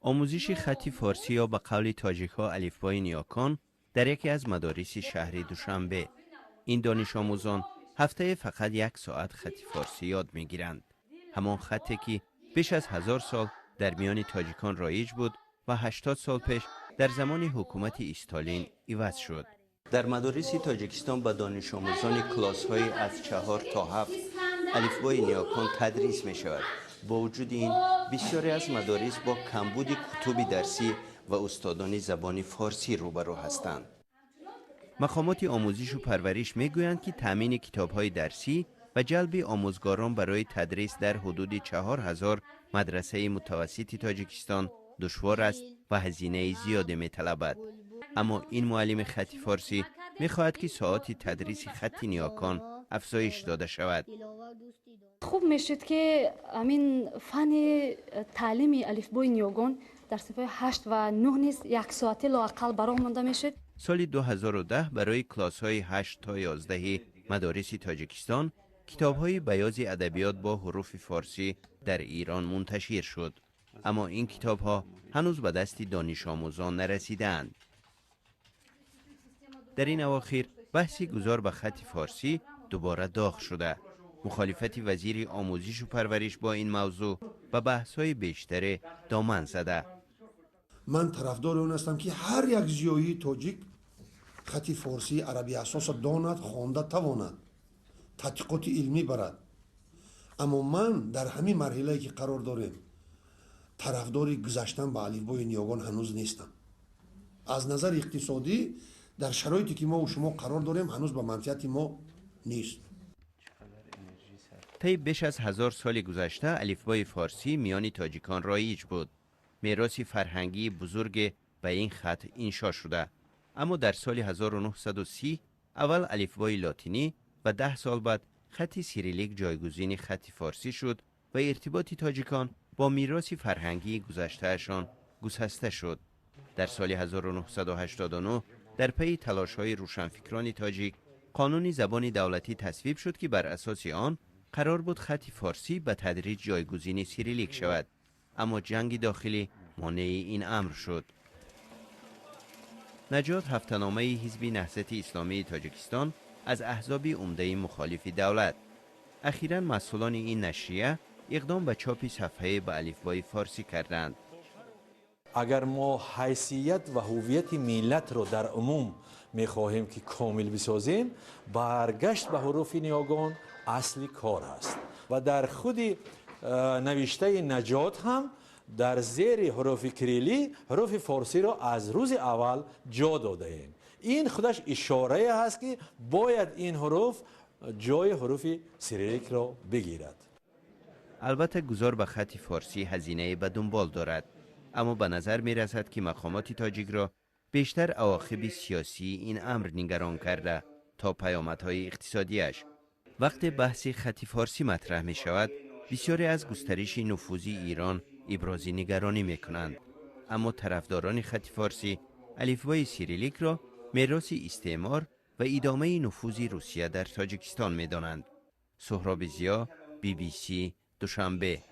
آموزش خط فارسی یا به قول تاجیک ها الفبای نیاکان در یکی از مدارس شهر دوشنبه. این دانش آموزان هفته فقط 1 ساعت خط فارسی یاد می گیرند. همان خطی که بیش از 1000 سال در میان تاجیکان رایج بود و 80 سال پیش در زمان حکومت استالین عوض شد. در مدارس تاجیکستان به دانش آموزان کلاس های از 4 تا 7 الفبای نیاکان تدریس می شود. با وجود این بسیاری از مدارس با کمبود کتب درسی و استادان زبان فارسی روبرو هستند. مقامات آموزش و پرورش می گویند که تامین کتاب های درسی و جلب آموزگاران برای تدریس در حدود 4000 مدرسه متوسط تاجیکستان دشوار است و هزینه زیادی می طلبد. اما این معلم خط فارسی می خواهد که ساعات تدریس خط نیاکان افزایش داده شود. خوب میشد که همین فن تعلیم الفبای نیاگان در صفحه 8 و 9 نیز 1 ساعته لااقل برای مانده میشد. سال 2010 برای کلاس های 8 تا 11 مدارس تاجیکستان کتاب های بیاض ادبیات با حروف فارسی در ایران منتشر شد. اما این کتاب ها هنوز به دست دانش آموزان نرسیدند. در این اواخر بحثی گذار به خط فارسی دوباره داغ شده. مخالفت وزیر آموزش و پرورش با این موضوع به بحث‌های بیشتر دامن زده. من طرفدار اون هستم که هر یک زیایی تاجیک خط فارسی عربی اساس داند، خوانده تواند، تحقیقات علمی برد. اما من در همین مرحله که قرار داریم طرفدار گذشتن به الفبای نیاگان هنوز نیستم. از نظر اقتصادی در شرایطی که ما و شما قرار داریم هنوز به منفعت ما نیست. طی بیش از 1000 سال گذشته الفبای فارسی میان تاجیکان رایج بود. میراث فرهنگی بزرگ به این خط انشا شده. اما در سال 1930 اول الفبای لاتینی و 10 سال بعد خط سیریلیک جایگزین خط فارسی شد و ارتباط تاجیکان با میراث فرهنگی گذشتهشان گسسته شد. در سال 1989 در پی تلاش‌های روشنفکران تاجیک قانون زبان دولتی تصویب شد که بر اساس آن قرار بود خط فارسی به تدریج جایگزین سیریلیک شود. اما جنگ داخلی مانع این امر شد. نجات هفته‌نامه حزب نهضت اسلامی تاجیکستان از احزاب عمده مخالف دولت. اخیراً مسئولان این نشریه اقدام به چاپ صفحه به الفبای فارسی کردند. اگر ما حیثیت و هویت ملت رو در عموم می‌خواهیم که کامل بسازیم، برگشت به حروف نیاگان اصلی کار است و در خود نوشته نجات هم در زیر حروف کریلی حروف فارسی را از روز اول جا داده ایم. این خودش اشاره هست که باید این حروف جای حروف سیریلیک را بگیرد. البته گذار به خط فارسی هزینه به دنبال دارد، اما به نظر می رسد که مقامات تاجیک را بیشتر عواقب سیاسی این امر نگران کرده تا پیامدهای اقتصادیش. وقتی بحث خط فارسی مطرح می شود، بسیاری از گسترش نفوذ ایران ابراز نگرانی می کنند. اما طرفداران خط فارسی الفبای سیریلیک را میراث استعمار و ادامه نفوذ روسیه در تاجیکستان می دانند. سهراب زیا، BBC دوشنبه.